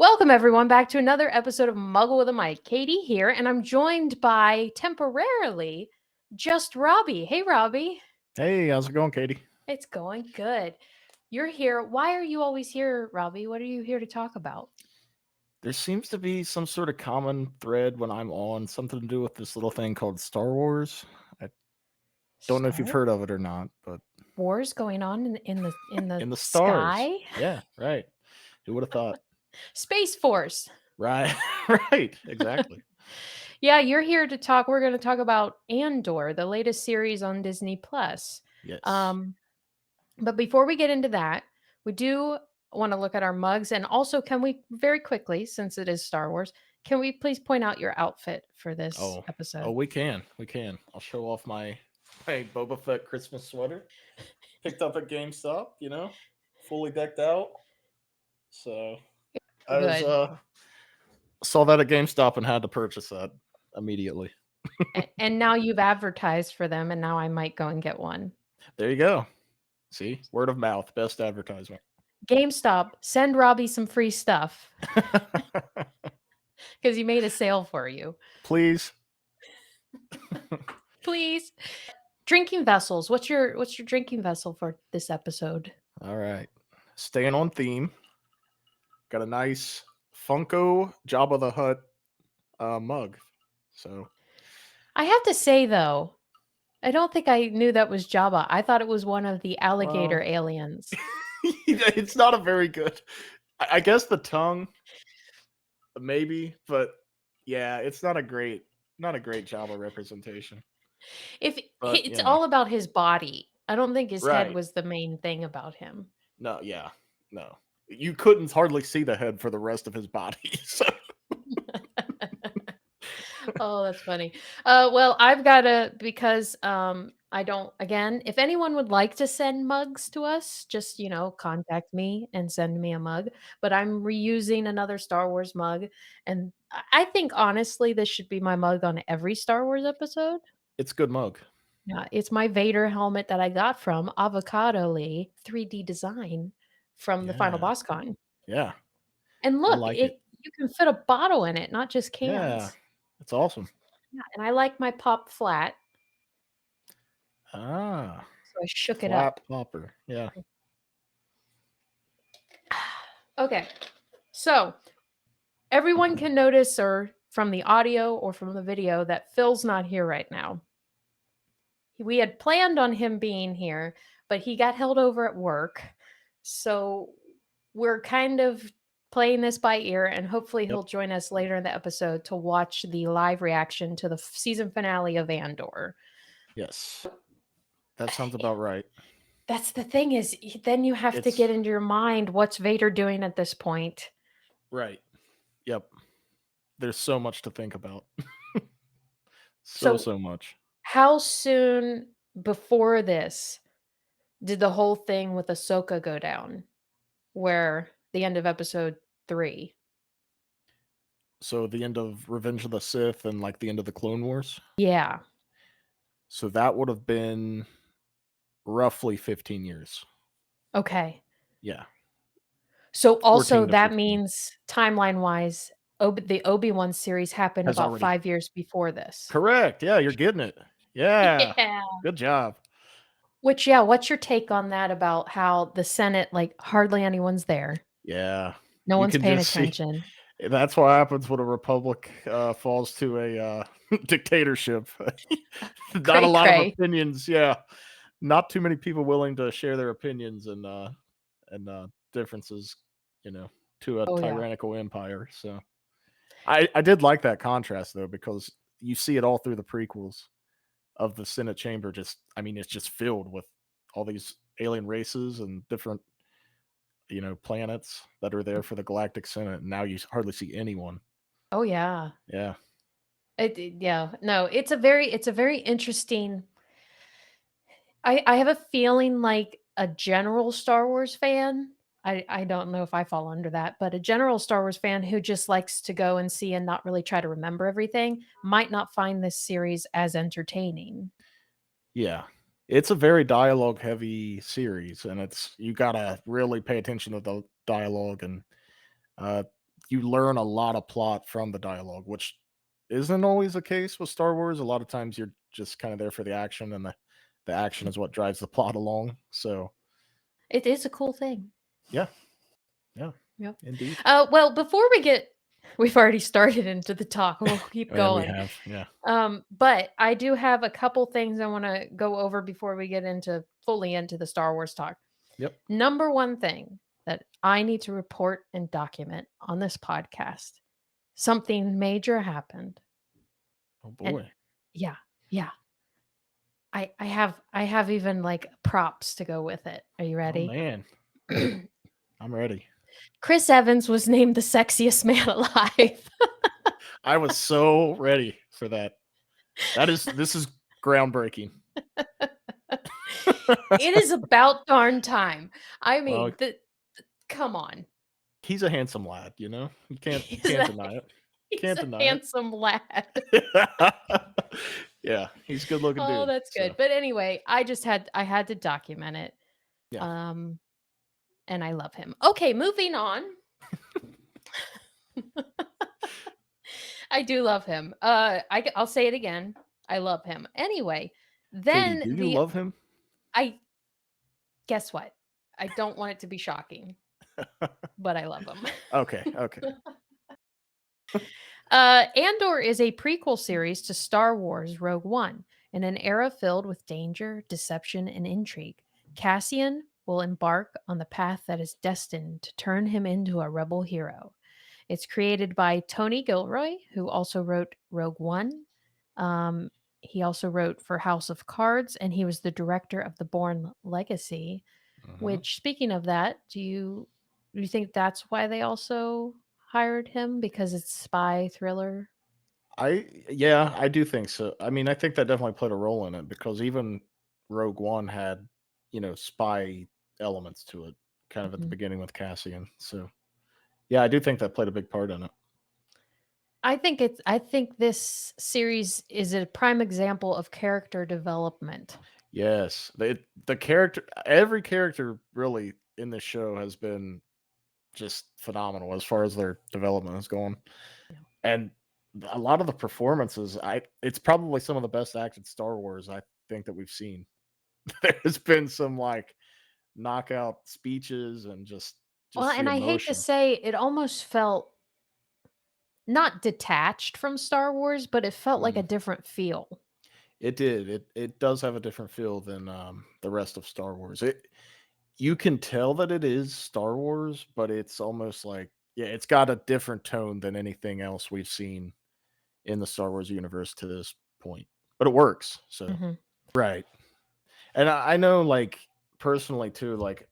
Welcome, everyone, back to another episode of Muggle with a Mic. Katie here, and I'm joined by, temporarily, just Robbie. Hey, Robbie. Hey, how's it going, Katie? It's going good. You're here. Why are you always here, Robbie? What are you here to talk about? There seems to be some sort of common thread when I'm on, something to do with this little thing called Star Wars. I don't know if you've Star heard of it or not, but Wars going on in the in the stars. sky? Yeah, right. Who would have thought? Space Force. Right, right, exactly. Yeah, you're here to talk. We're going to talk about Andor, the latest series on Disney Plus. Yes. Um, But before we get into that, we do want to look at our mugs. And also, can we very quickly, since it is Star Wars, can we please point out your outfit for this Oh, oh, episode? we can. I'll show off my Boba Fett Christmas sweater. Picked up at GameStop. Fully decked out. So I was Good. saw that at GameStop and had to purchase that immediately. And now you've advertised for them, and now I might go and get one. There you go. See, word of mouth, best advertisement. GameStop, send Robbie some free stuff because he made a sale for you. Please. Please. Drinking vessels. What's your drinking vessel for this episode? All right. Staying on theme. Got a nice Funko Jabba the Hutt mug. So I have to say though, I don't think I knew that was Jabba. I thought it was one of the alligator well, aliens. it's not a very good. I guess the tongue, maybe, but yeah, it's not a great Jabba representation. If But it's all about his body. I don't think his head right. was the main thing about him. No, yeah, no. You couldn't hardly see the head for the rest of his body. So Oh, that's funny. Well, I've got to because I don't again, if anyone would like to send mugs to us, just, contact me and send me a mug, but I'm reusing another Star Wars mug and I think honestly this should be my mug on every Star Wars episode. it's a good mug. Yeah, it's my Vader helmet that I got from Avocado Lee 3D design from the Final Yeah. Boss Con. Yeah. And I look, like it. it you can fit a bottle in it, not just Yeah. cans. It's awesome. Yeah, and I like my pop flat, Ah, so I shook it flat up. popper. Yeah. Okay. So, everyone can notice or from the audio or from the video that Phil's not here right now. We had planned on him being here, but he got held over at work. So we're kind of playing this by ear, and hopefully Yep. he'll join us later in the episode to watch the live reaction to the season finale of Andor. Yes. That sounds about right. That's the thing is then you have to It's get into your mind what's Vader doing at this point. right. Yep. There's so much to think about. So, So so much. how soon before this did the whole thing with Ahsoka go down? Where the end of episode 3. So, the end of Revenge of the Sith and like the end of the Clone Wars. Yeah. So, that would have been roughly 15 years. Okay. Yeah. So also 14 to that 15 means timeline-wise, the Obi-Wan series happened has about already. 5 years before this. Correct. Yeah. You're getting it. Yeah. Yeah. Good job. Which, yeah, what's your take on that about how the Senate, like, hardly anyone's there? Yeah. No You one's can paying just see. attention. That's what happens when a republic falls to a dictatorship. Not a Cray lot of cray. opinions. Yeah, not too many people willing to share their opinions and differences. To a Oh, yeah. tyrannical empire. So I did like that contrast though because you see it all through the prequels of the Senate chamber. It's just filled with all these alien races and different planets that are there for the Galactic Senate. And now you hardly see anyone. Oh, yeah. Yeah. Yeah. No, it's a very interesting. I have a feeling like a general Star Wars fan. I don't know if I fall under that, but a general Star Wars fan who just likes to go and see and not really try to remember everything might not find this series as entertaining. Yeah. It's a very dialogue heavy series and you got to really pay attention to the dialogue and uh you learn a lot of plot from the dialogue, which isn't always the case with Star Wars. A lot of times you're just kind of there for the action, and the action is what drives the plot along. So It is a cool thing. yeah, yeah, Yep. indeed. Well, before we get we've already started into the talk. We'll keep And we going. have, yeah, But I do have a couple things I want to go over before we get into fully into the Star Wars talk. yep. Number one thing that I need to report and document on this podcast. Something major happened. Oh And boy. yeah, yeah. I have even like props to go with it. Are you Oh ready? man, I'm ready. Chris Evans was named the sexiest man alive. I was so ready for that. This is groundbreaking. It is about darn time. I Well, mean, come on. he's a handsome lad, you know? You He's can't a deny it. he's Can't a deny handsome lad. it. Yeah, he's a good looking Oh, dude. that's good. So But anyway, I had to document it. yeah. Um, and I love him. Okay, moving on. I do love him. I'll say it again. I love him. Anyway, Katie, then do you the love him? I guess what? I don't want it to be shocking, but I love him. Okay, okay. Andor is a prequel series to Star Wars Rogue One. In an era filled with danger, deception, and intrigue, Cassian will embark on the path that is destined to turn him into a rebel hero. It's created by Tony Gilroy, who also wrote Rogue One. Um, he also wrote for House of Cards, and he was the director of The Bourne Legacy. Mhm. Which, speaking of that, do you think that's why they also hired him because it's spy thriller? Yeah, I do think so. I mean, I think that definitely played a role in it because even Rogue One had, spy elements to it, kind of at the Mhm. beginning with Cassian. So yeah, I do think that played a big part in it. I think this series is a prime example of character development. Yes, the character, every character really in this show has been just phenomenal as far as their development is going, Yeah. and a lot of the performances, it's probably some of the best acted Star Wars I think that we've seen. There's been some like knockout speeches and Well, just the and I hate to emotion. say it almost felt not detached from Star Wars, but it felt like a Mm. different feel. It did. It does have a different feel than the rest of Star Wars. You can tell that it is Star Wars, but it's almost like, yeah, it's got a different tone than anything else we've seen in the Star Wars universe to this point. But it works. So Mhm. right. And I know, like, personally too, like,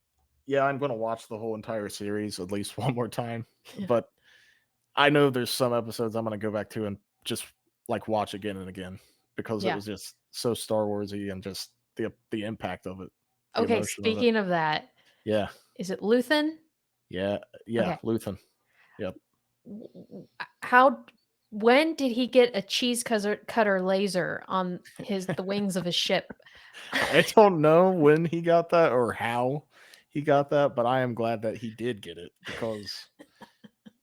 yeah, I'm gonna watch the whole entire series at least one more time. Yeah. But I know there's some episodes I'm gonna go back to and just like watch again and again because it Yeah. was just so Star Warsy and just the impact of it, the Okay, emotion of it. speaking of that, Yeah, is it Luthen? yeah, yeah. Okay. Luthen. Yep. How when did he get a cheese cutter laser on the wings of his ship? I don't know when he got that or how he got that, but I am glad that he did get it because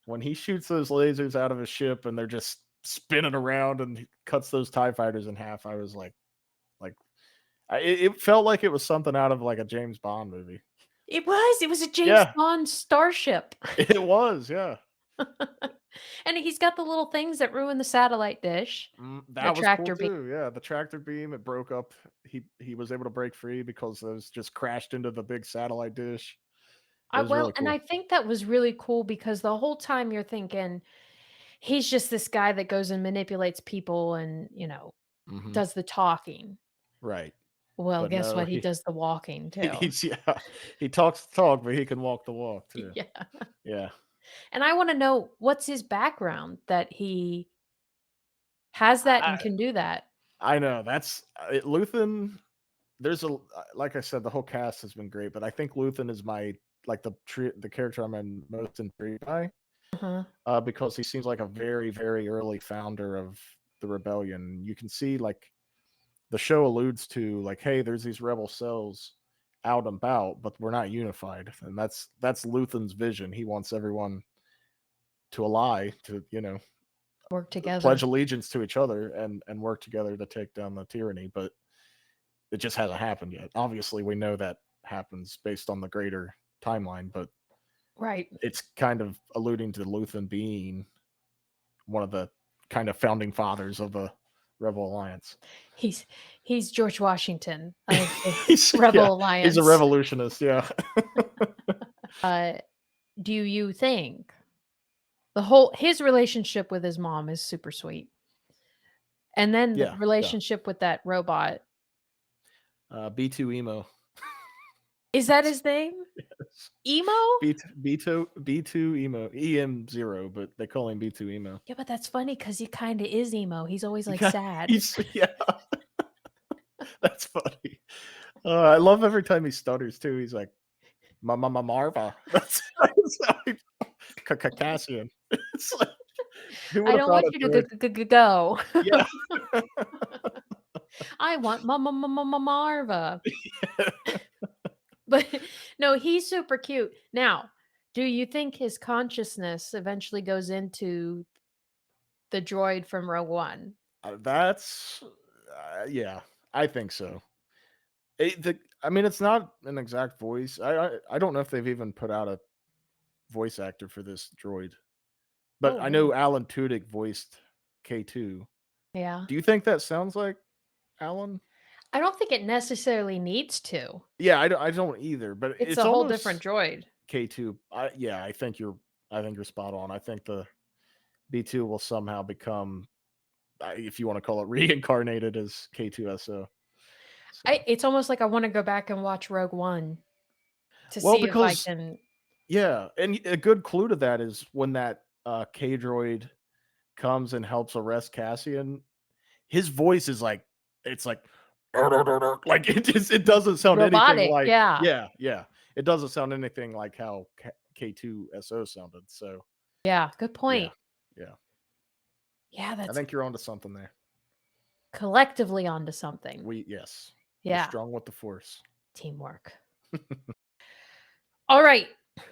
when he shoots those lasers out of his ship and they're just spinning around and he cuts those TIE fighters in half, I was like, it felt like it was something out of like a James Bond movie. It was a James Yeah, Bond starship. it was. Yeah. And he's got the little things that ruin the satellite dish, the That was cool tractor beam. too. Yeah, the tractor beam, it broke up. He was able to break free because those just crashed into the big satellite dish. It was Well, really and I cool. think that was really cool because the whole time you're thinking he's just this guy that goes and manipulates people and, Mhm. does the talking. Right. Well, But guess no, what? He does the walking too. he's yeah, he talks the talk, but he can walk the walk too. Yeah. Yeah. And I wanna know what's his background that he has that I and can do that. I know, that's Luthen, there's like I said, the whole cast has been great, but I think Luthen is my like the character I'm most intrigued by, Uh-huh. because he seems like a very, very early founder of the rebellion. You can see like the show alludes to like, hey, there's these rebel cells out and about, but we're not unified, and that's Luthen's vision. He wants everyone to a lie to Work together. pledge allegiance to each other and work together to take down the tyranny, but it just hasn't happened yet. Obviously, we know that happens based on the greater timeline, but Right. it's kind of alluding to Luthen being one of the kind of founding fathers of the Rebel Alliance. He's George Washington of the He's Rebel he's a Alliance. revolutionist, yeah. Do you think his relationship with his mom is super sweet? And then the Yeah, yeah. relationship with that robot. B2 emo. Is that his name? Yes. Emo? B2 emo. EM0, but they call him B2 emo. Yeah, but that's funny because he kind of is emo. He's always like Yeah, sad. yeah. That's funny. I love every time he stutters too. He's like, Marva. That's Cassian. It's like, who would I have don't thought want it you to would? go. Yeah. I want Marva. But no, he's super cute. Now, do you think his consciousness eventually goes into the droid from Rogue One? That's yeah, I think so. I mean, it's not an exact voice. I don't know if they've even put out a voice actor for this droid, but Oh, I really? know Alan Tudyk voiced K2. Yeah. Do you think that sounds like Alan? I don't think it necessarily needs to. Yeah, I don't either, but It's it's a whole different almost droid. K2. Yeah, I think you're spot on. I think the B2 will somehow become, if you want to call it, reincarnated as K2SO. So. It's almost like I want to go back and watch Rogue One to Well, see if I because can. yeah, and a good clue to that is when that K droid comes and helps arrest Cassian. His voice is like it's like like it doesn't sound anything Robotic, like yeah. yeah. It doesn't sound anything like how K2SO sounded. So Yeah, good yeah, point. yeah. Yeah, I that's think you're onto something there. collectively onto something. Yes. We're Yeah, strong with the force. teamwork. All right,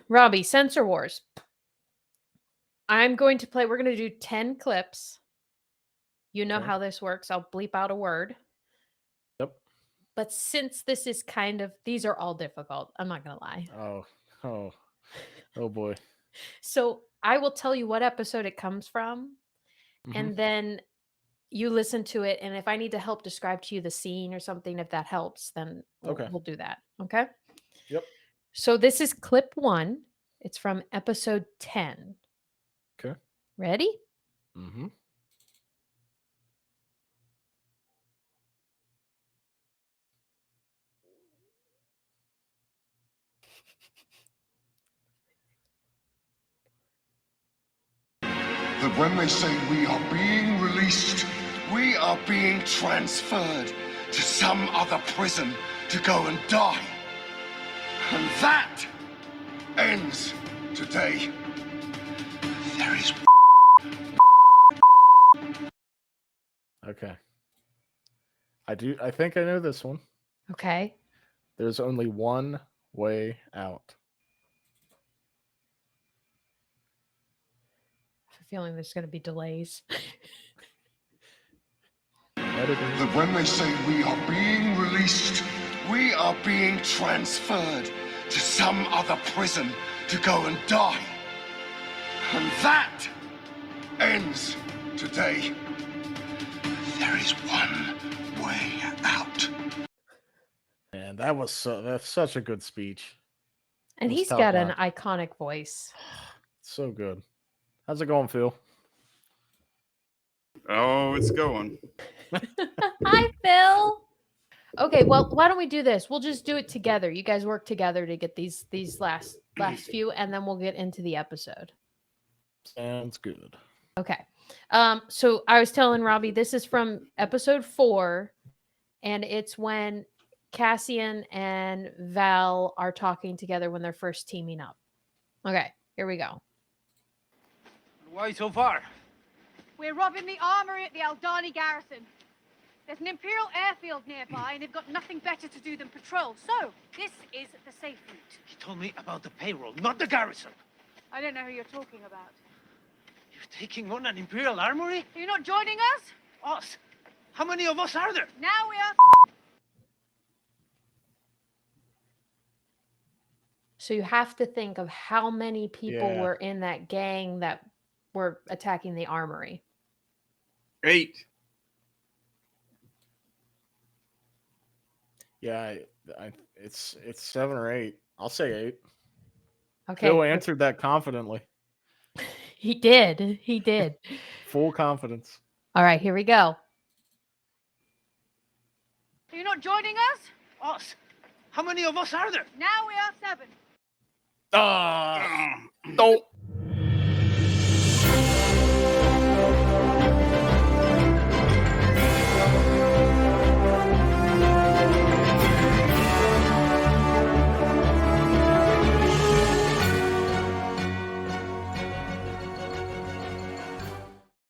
Robbie, Sensor Wars. We're going to do 10 clips. You know Okay. how this works. I'll bleep out a word. Yep. But since this is these are all difficult. I'm not going to lie. Oh, oh boy. So I will tell you what episode it comes from. Hmm. And then you listen to it. And if I need to help describe to you the scene or something, if that helps, then Okay. we'll do that. Okay. Yep. So this is clip 1. It's from episode 10. Okay. Ready? Mm-hmm. That when they say we are being released, we are being transferred to some other prison to go and die. And that ends today. There is Okay. I think I know this one. Okay. There's only one way out. I have a feeling there's going to be delays. that when they say we are being released, we are being transferred to some other prison to go and die. And that ends today. There is one way out. And that's such a good speech. And It was he's got an top-notch. iconic voice. So good. How's it going, Phil? Oh, it's going. Hi, Phil. Okay, well, why don't we do this? We'll just do it together. You guys work together to get these last few, and then we'll get into the episode. Sounds good. Okay. So I was telling Robbie, this is from episode 4, and it's when Cassian and Val are talking together when they're first teaming up. Okay, here we go. Why so far? We're robbing the armory at the Aldani garrison. There's an Imperial airfield nearby, and they've got nothing better to do than patrol. So, this is the safe route. He told me about the payroll, not the garrison. I don't know who you're talking about. Taking on an Imperial armory? Are you not joining us? Us? How many of us are there? Now we are. So you have to think of how many people Yeah. were in that gang that were attacking the armory. 8. Yeah, it's 7 or 8. I'll say 8. Okay. Phil answered that confidently. He did. He did. Full confidence. All right, here we go. Are you not joining us? Us? How many of us are there? Now we are 7. Ah, Oh, don't.